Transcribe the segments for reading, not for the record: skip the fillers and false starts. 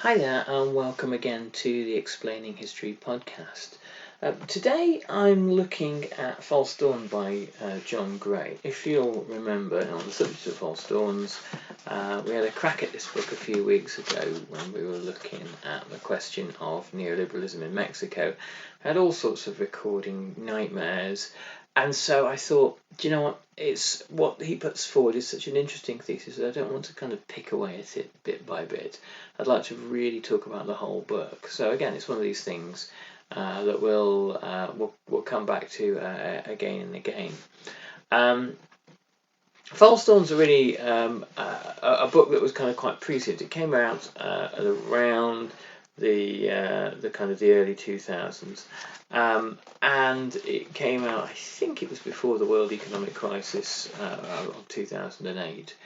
Hi there and welcome again to the Explaining History podcast. Today I'm looking at False Dawn by John Gray. If you'll remember, on the subject of false dawns, we had a crack at this book a few weeks ago when we were looking at the question of neoliberalism in Mexico. I had all sorts of recording nightmares, and so I thought, do you know what? It's what he puts forward is such an interesting thesis that I don't want to kind of pick away at it bit by bit. I'd like to really talk about the whole book. So again, it's one of these things that we'll come back to again and again. False Dawn's are really a book that was kind of quite prescient. It came out at around the kind of the early 2000s, and it came out, I think it was before the World Economic Crisis of 2008.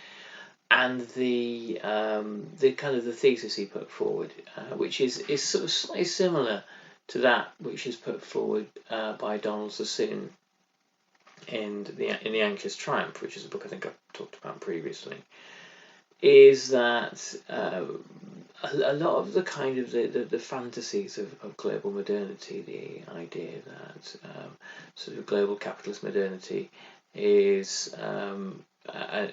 And the kind of the thesis he put forward, which is sort of slightly similar to that which is put forward by Donald Sassoon in the Anxious Triumph, which is a book I think I've talked about previously, is that a lot of the kind of the fantasies of global modernity, the idea that sort of global capitalist modernity is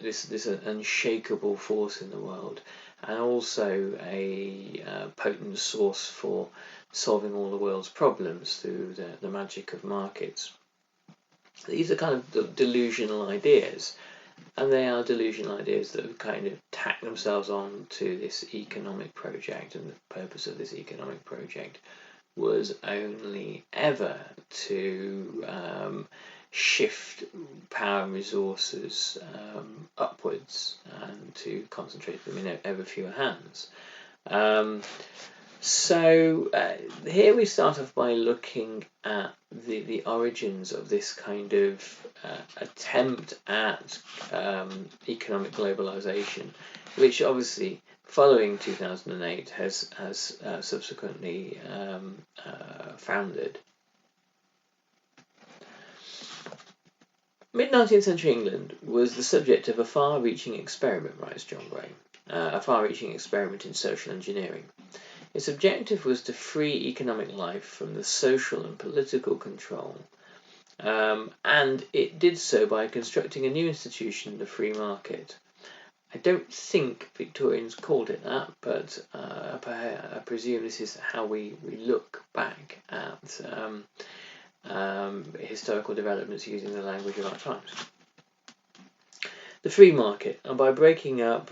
this unshakable force in the world, and also a potent source for solving all the world's problems through the magic of markets. These are kind of delusional ideas, and they are delusional ideas that have kind of tacked themselves on to this economic project, and the purpose of this economic project was only ever to shift power and resources upwards and to concentrate them in ever fewer hands. So here we start off by looking at the origins of this kind of attempt at economic globalization, which obviously following 2008 has subsequently founded. Mid-19th century England was the subject of a far-reaching experiment, writes John Gray, a far-reaching experiment in social engineering. Its objective was to free economic life from the social and political control, and it did so by constructing a new institution, the free market. I don't think Victorians called it that, but I presume this is how we look back at historical developments using the language of our times. The free market, and by breaking up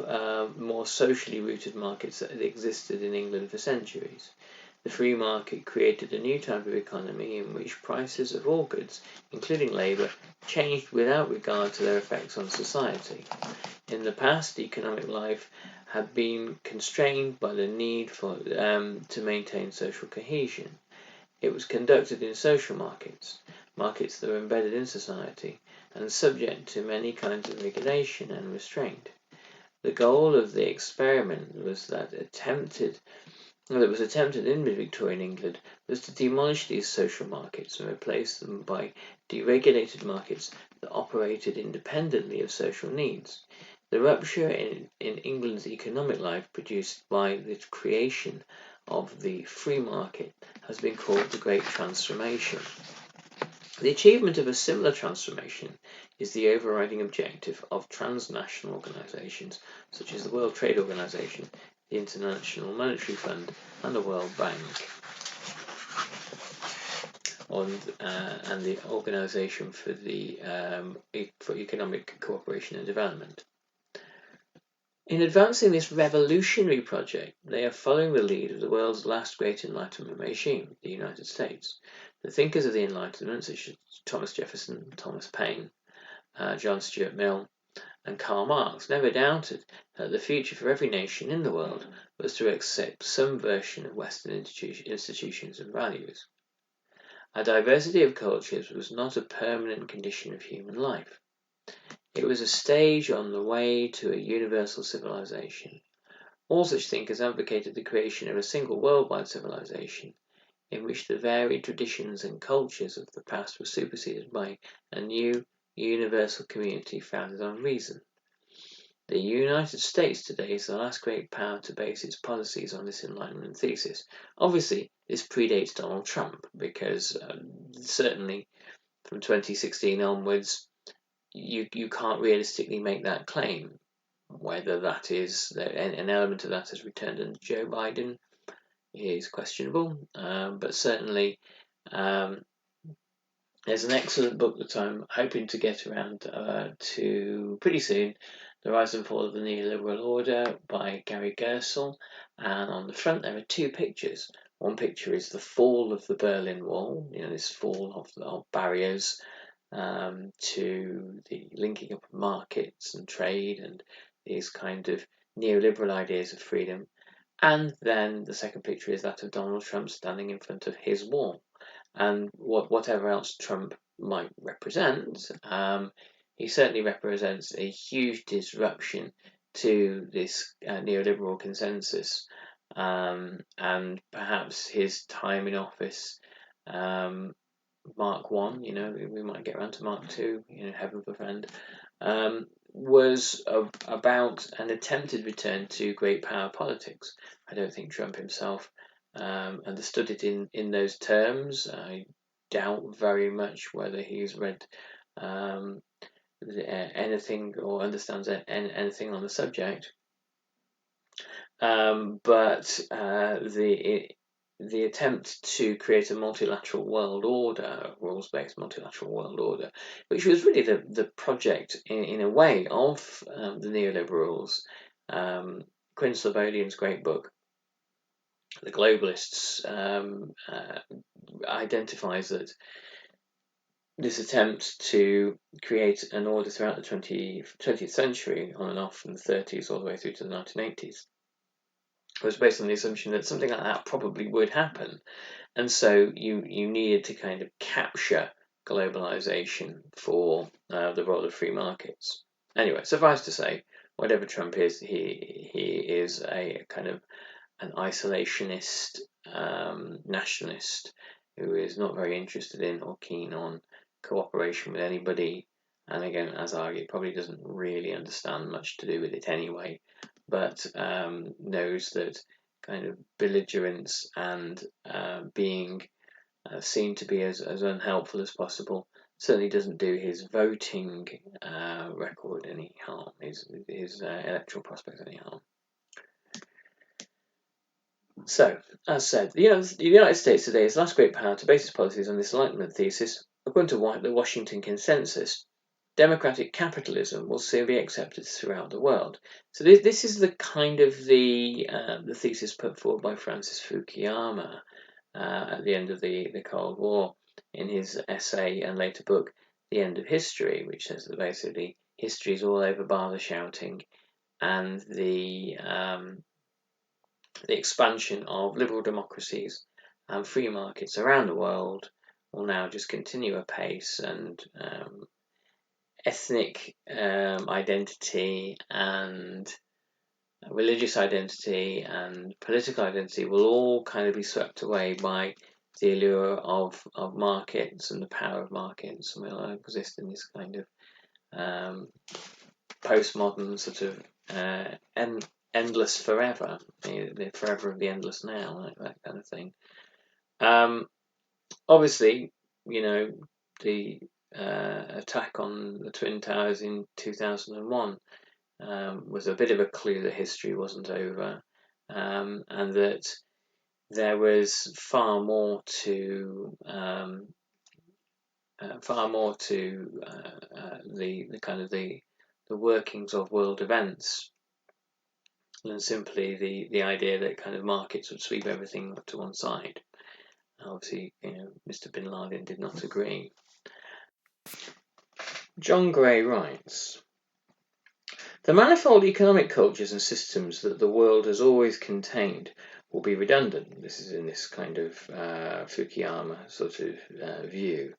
more socially rooted markets that had existed in England for centuries, the free market created a new type of economy in which prices of all goods, including labour, changed without regard to their effects on society. In the past, economic life had been constrained by the need for to maintain social cohesion. It was conducted in social markets that were embedded in society and subject to many kinds of regulation and restraint. The goal of the experiment was attempted in mid-Victorian England was to demolish these social markets and replace them by deregulated markets that operated independently of social needs. The rupture in England's economic life produced by the creation of the free market has been called the Great Transformation. The achievement of a similar transformation is the overriding objective of transnational organisations such as the World Trade Organization, the International Monetary Fund, and the World Bank, and the Organisation for Economic Cooperation and Development. In advancing this revolutionary project, they are following the lead of the world's last great Enlightenment regime, the United States. The thinkers of the Enlightenment, such as Thomas Jefferson, Thomas Paine, John Stuart Mill, and Karl Marx, never doubted that the future for every nation in the world was to accept some version of Western institutions and values. A diversity of cultures was not a permanent condition of human life. It was a stage on the way to a universal civilization. All such thinkers advocated the creation of a single worldwide civilization, in which the varied traditions and cultures of the past were superseded by a new universal community founded on reason. The United States today is the last great power to base its policies on this Enlightenment thesis. Obviously, this predates Donald Trump, because certainly from 2016 onwards, you can't realistically make that claim. Whether that is an element of that has returned under Joe Biden is questionable, but certainly there's an excellent book that I'm hoping to get around to pretty soon, The Rise and Fall of the Neoliberal Order by Gary Gersel, and on the front there are two pictures. One picture is the fall of the Berlin Wall, this fall of barriers to the linking up of markets and trade and these kind of neoliberal ideas of freedom. And then the second picture is that of Donald Trump standing in front of his wall. And whatever else Trump might represent, he certainly represents a huge disruption to this neoliberal consensus, and perhaps his time in office, Mark 1, we might get around to Mark 2, heaven forfend, was about an attempted return to great power politics. I don't think Trump himself understood it in those terms. I doubt very much whether he's read anything or understands anything on the subject. But the attempt to create a multilateral world order, rules-based multilateral world order, which was really the project in a way of the neoliberals. Quinn Slobodian's great book, The Globalists, identifies that this attempt to create an order throughout the 20th century, on and off from the 30s all the way through to the 1980s, was based on the assumption that something like that probably would happen. And so you needed to kind of capture globalization for the role of free markets. Anyway, suffice to say, whatever Trump is, he is a kind of an isolationist, nationalist who is not very interested in or keen on cooperation with anybody. And again, as I argue, probably doesn't really understand much to do with it anyway, but knows that kind of belligerence and being seen to be as unhelpful as possible certainly doesn't do his voting record any harm, his electoral prospects any harm. So, as said, the United States today is the last great power to base its policies on this Enlightenment thesis. According to the Washington Consensus, democratic capitalism will soon be accepted throughout the world. So this is the kind of the thesis put forward by Francis Fukuyama at the end of the Cold War in his essay and later book, The End of History, which says that basically history is all over bar the shouting, and the expansion of liberal democracies and free markets around the world will now just continue apace, and ethnic identity and religious identity and political identity will all kind of be swept away by the allure of markets and the power of markets, and will exist in this kind of postmodern sort of endless forever, the forever of the endless now, like that kind of thing. Obviously, the attack on the Twin Towers in 2001 was a bit of a clue that history wasn't over, and that there was far more to the kind of the workings of world events than simply the idea that kind of markets would sweep everything to one side. Obviously, Mr. Bin Laden did not agree. John Gray writes, "The manifold economic cultures and systems that the world has always contained will be redundant." This is in this kind of Fukuyama sort of view.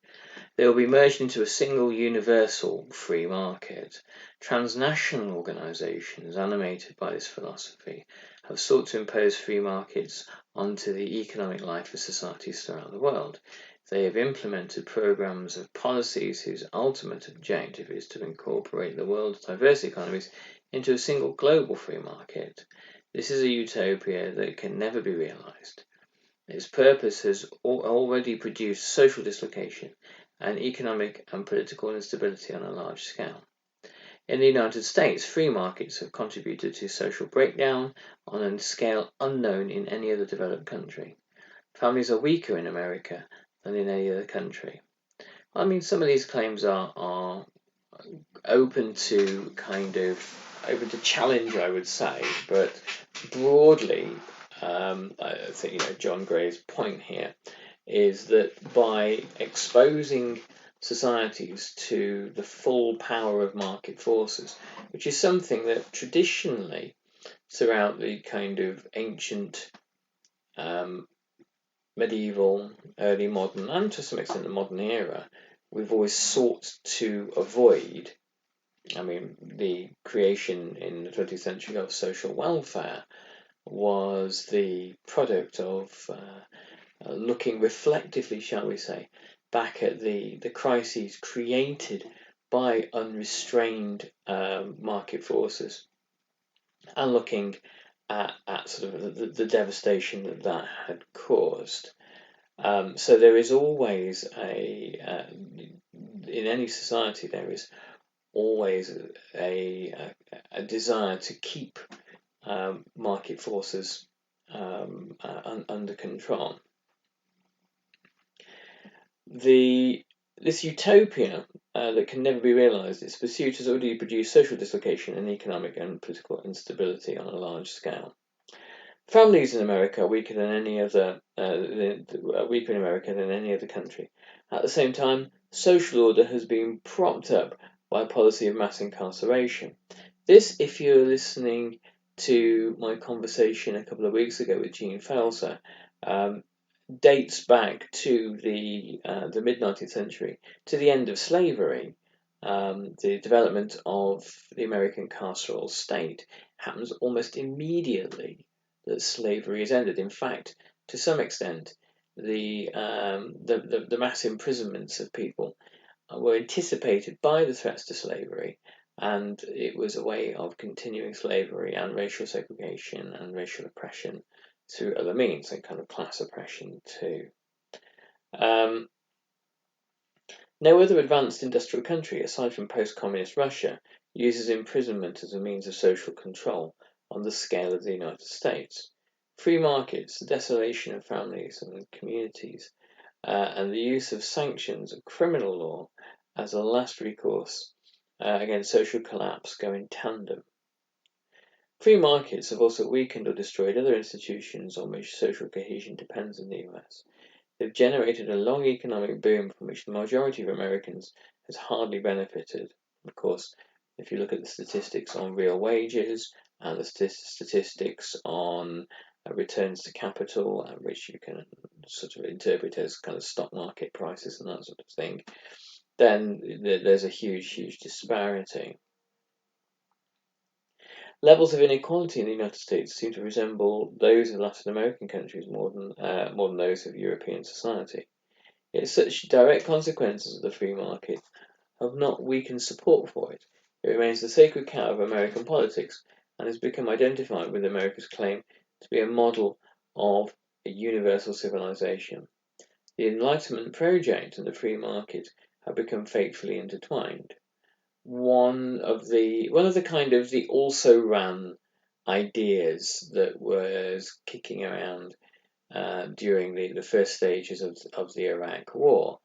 "They will be merged into a single universal free market. Transnational organizations animated by this philosophy have sought to impose free markets onto the economic life of societies throughout the world. They have implemented programs of policies whose ultimate objective is to incorporate the world's diverse economies into a single global free market, this is a utopia that can never be realized. Its purpose has already produced social dislocation and economic and political instability on a large scale. In the United States, free markets have contributed to social breakdown on a scale unknown in any other developed country. Families are weaker in America than in any other country. I mean, some of these claims are open to challenge, I would say, but broadly, I think John Gray's point here is that by exposing societies to the full power of market forces, which is something that traditionally throughout the kind of ancient, medieval, early modern, and to some extent the modern era, we've always sought to avoid. I mean, the creation in the 20th century of social welfare was the product of looking reflectively, shall we say, back at the crises created by unrestrained market forces, and looking at sort of the devastation that had caused. So there is always in any society there is always a desire to keep market forces under control. This utopia that can never be realised, its pursuit has already produced social dislocation and economic and political instability on a large scale. Families in America are weaker than any other weaker in America than any other country. At the same time, social order has been propped up by a policy of mass incarceration. This, if you're listening to my conversation a couple of weeks ago with Jean Felser, dates back to the mid-19th century, to the end of slavery. The development of the American carceral state happens almost immediately that slavery is ended. In fact, to some extent, the mass imprisonments of people were anticipated by the threats to slavery, and it was a way of continuing slavery and racial segregation and racial oppression through other means, and kind of class oppression too. No other advanced industrial country, aside from post-communist Russia, uses imprisonment as a means of social control on the scale of the United States. Free markets, the desolation of families and communities, and the use of sanctions of criminal law as a last recourse against social collapse go in tandem. Free markets have also weakened or destroyed other institutions on which social cohesion depends in the US. They've generated a long economic boom from which the majority of Americans has hardly benefited. Of course, if you look at the statistics on real wages and the statistics on returns to capital, which you can sort of interpret as kind of stock market prices and that sort of thing, then there's a huge disparity. Levels of inequality in the United States seem to resemble those of Latin American countries more than those of European society. Yet such direct consequences of the free market have not weakened support for it. It remains the sacred cow of American politics and has become identified with America's claim to be a model of a universal civilization. The Enlightenment project and the free market have become fatefully intertwined. One of the kind of the also ran ideas that was kicking around during the first stages of the Iraq War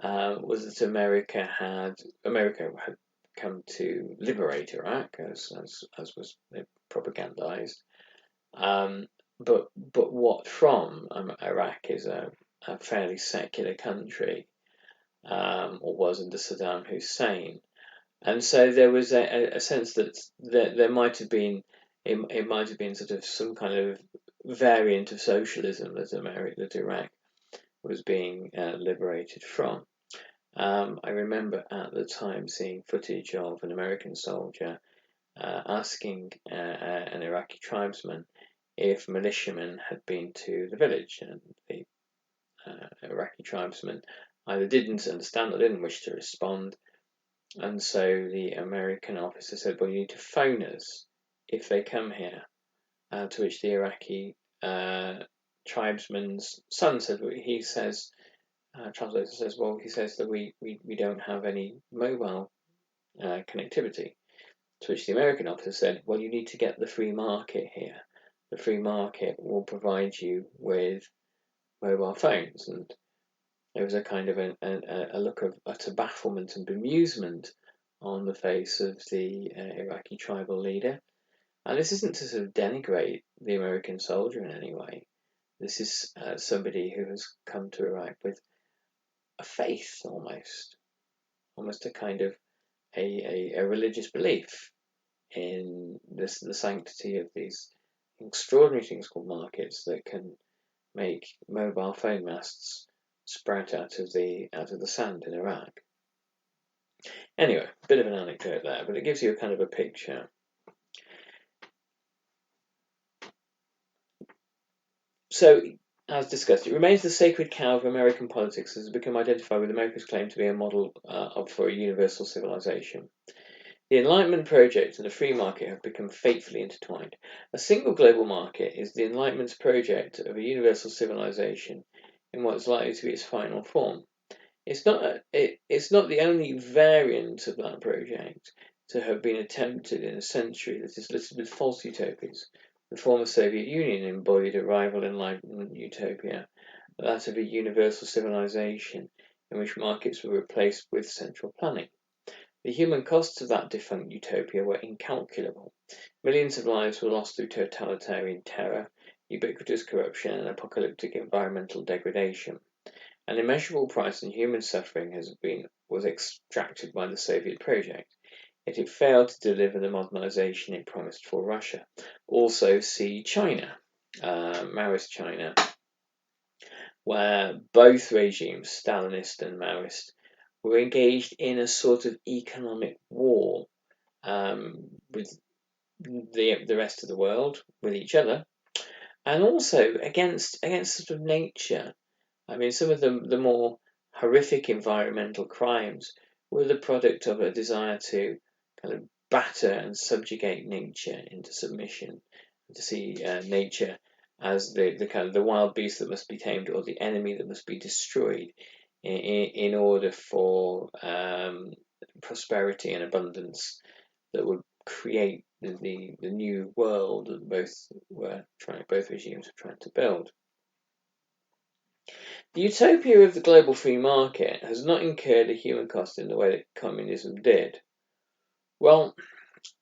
was that America had come to liberate Iraq, as was propagandized. But what from? Iraq is a fairly secular country, or was under Saddam Hussein. And so there was a sense that there might have been it might have been sort of some kind of variant of socialism that Iraq was being liberated from. I remember at the time seeing footage of an American soldier asking an Iraqi tribesman if militiamen had been to the village, and the Iraqi tribesman either didn't understand or didn't wish to respond. And so the American officer said, well, you need to phone us if they come here. To which the Iraqi tribesman's son said, he says, translator says, well, he says that we don't have any mobile connectivity. To which the American officer said, well, you need to get the free market here. The free market will provide you with mobile phones. And there was a kind of a look of utter bafflement and bemusement on the face of the Iraqi tribal leader. And this isn't to sort of denigrate the American soldier in any way. This is somebody who has come to Iraq with a faith, almost a kind of a religious belief in the sanctity of these extraordinary things called markets that can make mobile phone masts sprout out of the sand in Iraq. Anyway, a bit of an anecdote there, but it gives you a kind of a picture. So, as discussed, it remains the sacred cow of American politics as has become identified with America's claim to be a model for a universal civilization. The Enlightenment project and the free market have become fatefully intertwined. A single global market is the Enlightenment's project of a universal civilization in what is likely to be its final form. It's not the only variant of that project to have been attempted in a century that is littered with false utopias. The former Soviet Union embodied a rival Enlightenment utopia, that of a universal civilization in which markets were replaced with central planning. The human costs of that defunct utopia were incalculable. Millions of lives were lost through totalitarian terror, ubiquitous corruption, and apocalyptic environmental degradation. An immeasurable price in human suffering was extracted by the Soviet project, yet it failed to deliver the modernization it promised for Russia. Also see China, Maoist China, where both regimes, Stalinist and Maoist, were engaged in a sort of economic war with the rest of the world, with each other, and also against sort of nature. I mean, some of the more horrific environmental crimes were the product of a desire to kind of batter and subjugate nature into submission, to see nature as the kind of the wild beast that must be tamed or the enemy that must be destroyed in order for prosperity and abundance that would create the new world that both regimes were trying to build. The utopia of the global free market has not incurred a human cost in the way that communism did. Well,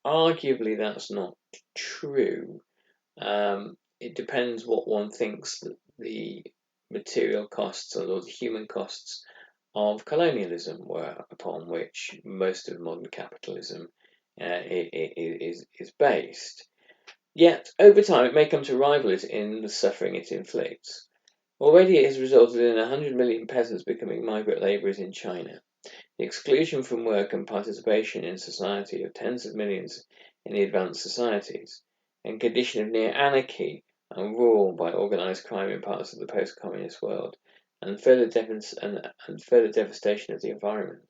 arguably that's not true. It depends what one thinks that the material costs or the human costs of colonialism were, upon which most of modern capitalism is based. Yet, over time, it may come to rival it in the suffering it inflicts. Already it has resulted in 100 million peasants becoming migrant labourers in China, the exclusion from work and participation in society of tens of millions in the advanced societies, and condition of near anarchy and rule by organised crime in parts of the post-communist world, and further devastation of the environment.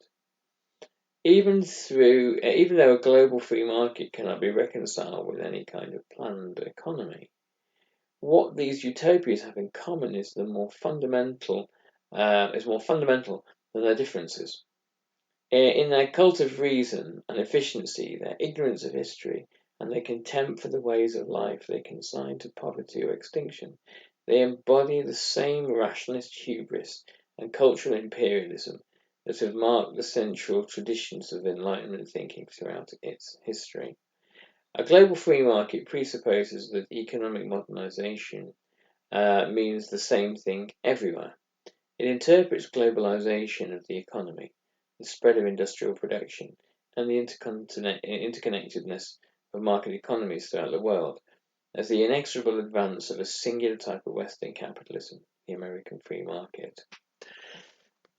Even though a global free market cannot be reconciled with any kind of planned economy, what these utopias have in common is more fundamental than their differences. In their cult of reason and efficiency, their ignorance of history, and their contempt for the ways of life they consign to poverty or extinction, they embody the same rationalist hubris and cultural imperialism that have marked the central traditions of Enlightenment thinking throughout its history. A global free market presupposes that economic modernization means the same thing everywhere. It interprets globalization of the economy, the spread of industrial production, and the interconnectedness of market economies throughout the world as the inexorable advance of a singular type of Western capitalism, the American free market.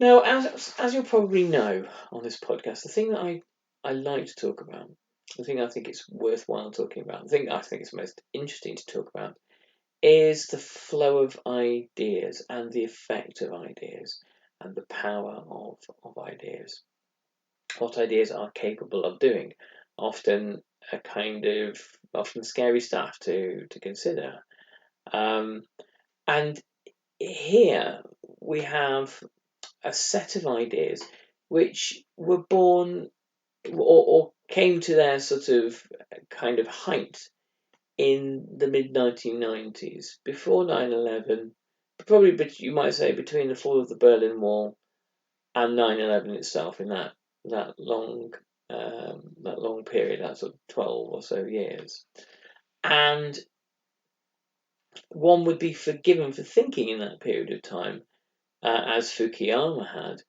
Now, as you'll probably know on this podcast, the thing that I like to talk about, the thing I think it's worthwhile talking about, the thing I think is most interesting to talk about, is the flow of ideas and the effect of ideas and the power of ideas. what ideas are capable of doing. Often often scary stuff to consider. And here we have a set of ideas which were born or came to their sort of kind of height in the mid 1990s, before 9/11, probably, but you might say between the fall of the Berlin Wall and 9/11 itself, in that long period, that sort of 12 or so years. And one would be forgiven for thinking in that period of time, as Fukuyama had,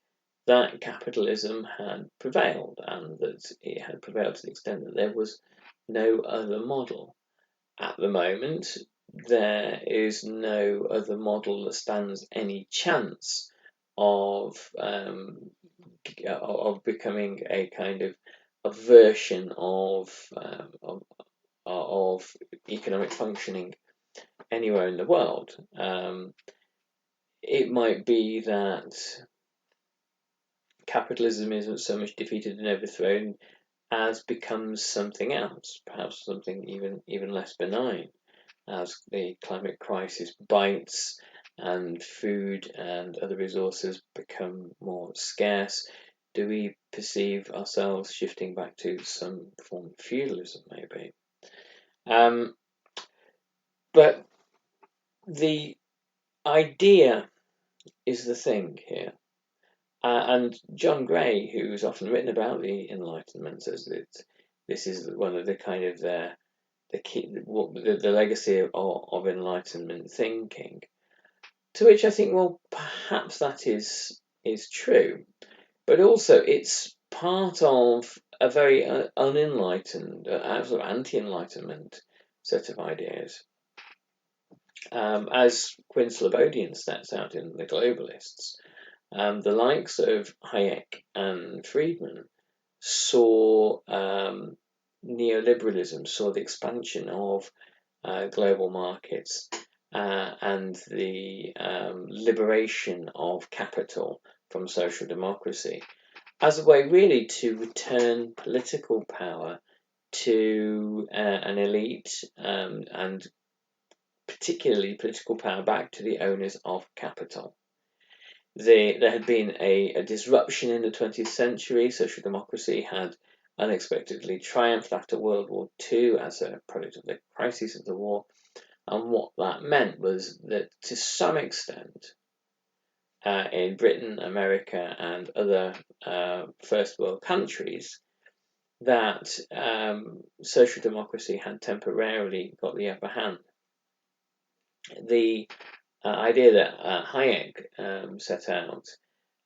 that capitalism had prevailed, and that it had prevailed to the extent that there was no other model. At the moment, there is no other model that stands any chance of becoming a kind of a version of economic functioning anywhere in the world. It might be that capitalism isn't so much defeated and overthrown as becomes something else, perhaps something even less benign, as the climate crisis bites and food and other resources become more scarce. Do we perceive ourselves shifting back to some form of feudalism, maybe? But the idea is the thing here. And John Gray, who's often written about the Enlightenment, says that this is one of the kind of the legacy of Enlightenment thinking. To which I think, well, perhaps that is true, but also it's part of a very unenlightened, sort of anti-Enlightenment set of ideas. As Quinn Slobodian sets out in The Globalists, the likes of Hayek and Friedman saw neoliberalism, saw the expansion of global markets and the liberation of capital from social democracy as a way really to return political power to an elite, and particularly political power back to the owners of capital. There had been a disruption in the 20th century. Social democracy had unexpectedly triumphed after World War II as a product of the crises of the war. And what that meant was that to some extent, in Britain, America, and other first world countries, that social democracy had temporarily got the upper hand. The idea that Hayek set out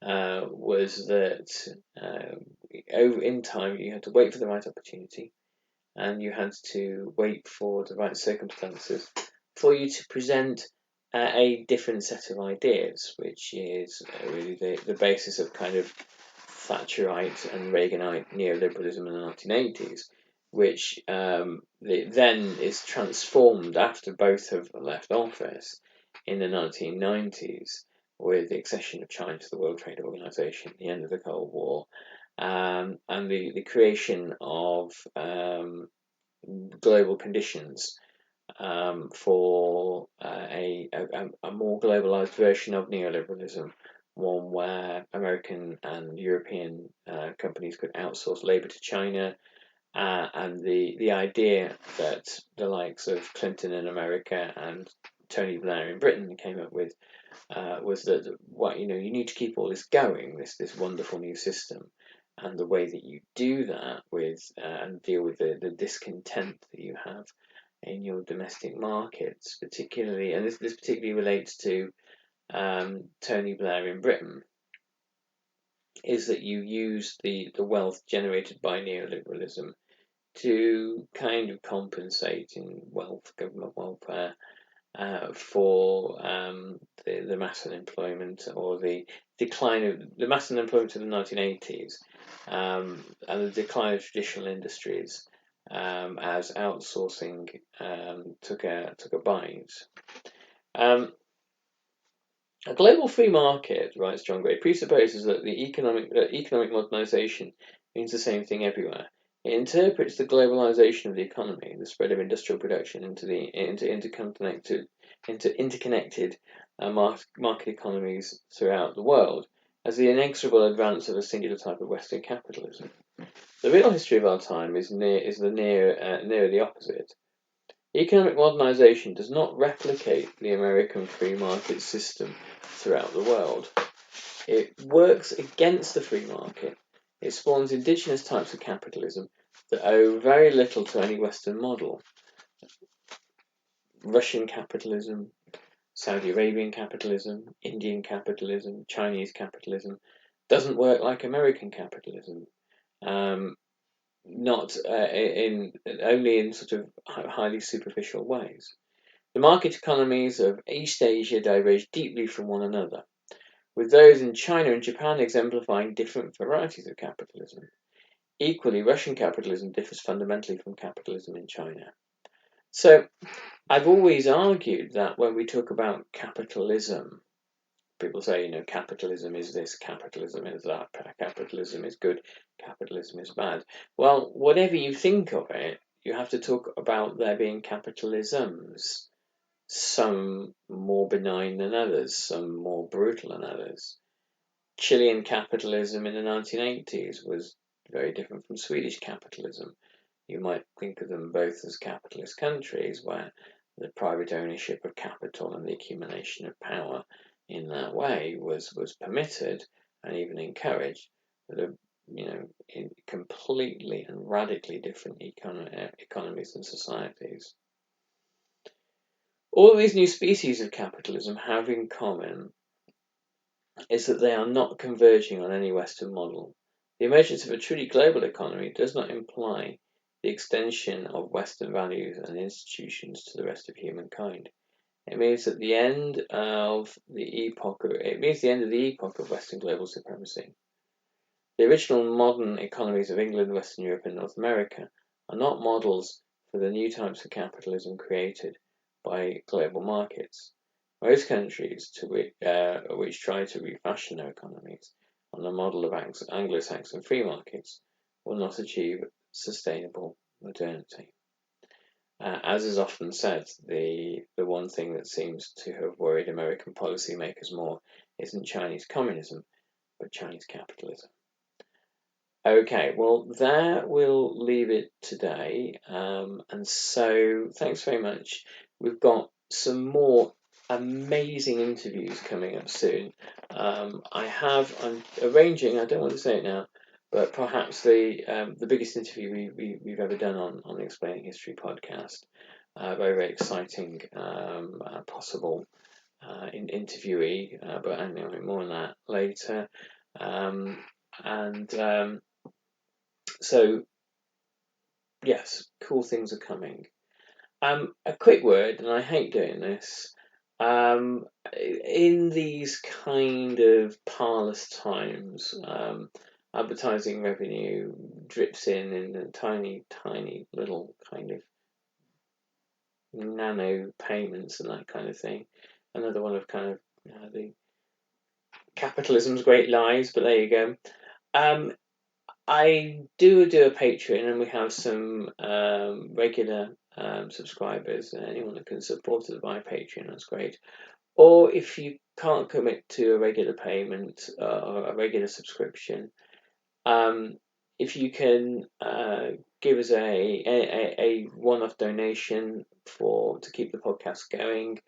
was that in time you had to wait for the right opportunity, and you had to wait for the right circumstances for you to present a different set of ideas, which is really the basis of kind of Thatcherite and Reaganite neoliberalism in the 1980s, which then is transformed after both have left office in the 1990s with the accession of China to the World Trade Organization, the end of the Cold War, and the creation of global conditions for a more globalized version of neoliberalism, one where American and European companies could outsource labor to China, and the idea that the likes of Clinton in America and Tony Blair in Britain came up with was that you need to keep all this going, this wonderful new system, and the way that you do that with and deal with the discontent that you have in your domestic markets, particularly, and this particularly relates to Tony Blair in Britain, is that you use the wealth generated by neoliberalism to kind of compensate in government welfare, for the mass unemployment or the decline of the mass unemployment in the 1980s, and the decline of traditional industries, as outsourcing took a bite. A global free market, writes John Gray, presupposes that economic modernization means the same thing everywhere. It interprets the globalization of the economy, the spread of industrial production into interconnected market economies throughout the world, as the inexorable advance of a singular type of Western capitalism. The real history of our time is near the opposite. Economic modernization does not replicate the American free market system throughout the world. It works against the free market. It spawns indigenous types of capitalism that owe very little to any Western model. Russian capitalism, Saudi Arabian capitalism, Indian capitalism, Chinese capitalism doesn't work like American capitalism. Not only in sort of highly superficial ways. The market economies of East Asia diverge deeply from one another, with those in China and Japan exemplifying different varieties of capitalism. Equally, Russian capitalism differs fundamentally from capitalism in China. So, I've always argued that when we talk about capitalism, people say, capitalism is this, capitalism is that, capitalism is good, capitalism is bad. Well, whatever you think of it, you have to talk about there being capitalisms, some more benign than others, some more brutal than others. Chilean capitalism in the 1980s was very different from Swedish capitalism. You might think of them both as capitalist countries where the private ownership of capital and the accumulation of power in that way was permitted and even encouraged, but in completely and radically different economies and societies. All these new species of capitalism have in common is that they are not converging on any Western model. The emergence of a truly global economy does not imply the extension of Western values and institutions to the rest of humankind. It means that the end of the epoch of Western global supremacy. The original modern economies of England, Western Europe, and North America are not models for the new types of capitalism created by global markets. Most countries which try to refashion their economies on the model of Anglo-Saxon free markets will not achieve sustainable modernity. As is often said, the one thing that seems to have worried American policymakers more isn't Chinese communism, but Chinese capitalism. Okay, well, there we'll leave it today. And so, thanks very much. We've got some more amazing interviews coming up soon. I'm arranging, I don't want to say it now, but perhaps the biggest interview we've ever done on the Explaining History podcast. Very, very exciting, possible interviewee, but anyway, more on that later. So, yes, cool things are coming. A quick word, and I hate doing this. In these kind of parlous times, advertising revenue drips in tiny, tiny little kind of nano payments and that kind of thing. Another one of kind of the capitalism's great lies, but there you go. I do a Patreon, and we have some regular subscribers. Anyone that can support us via Patreon, that's great. Or if you can't commit to a regular payment or a regular subscription, if you can give us a one-off donation to keep the podcast going,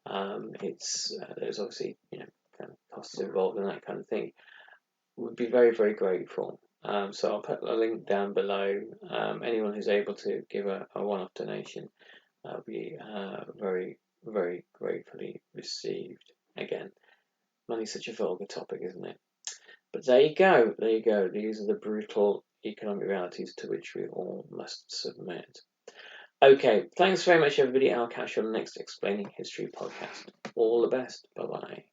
there's obviously kind of costs involved and that kind of thing. Would be very, very grateful. So I'll put a link down below. Anyone who's able to give a one-off donation will be very, very gratefully received. Again, money's such a vulgar topic, isn't it? But there you go. These are the brutal economic realities to which we all must submit. Okay, thanks very much, everybody. I'll catch you on the next Explaining History podcast. All the best. Bye-bye.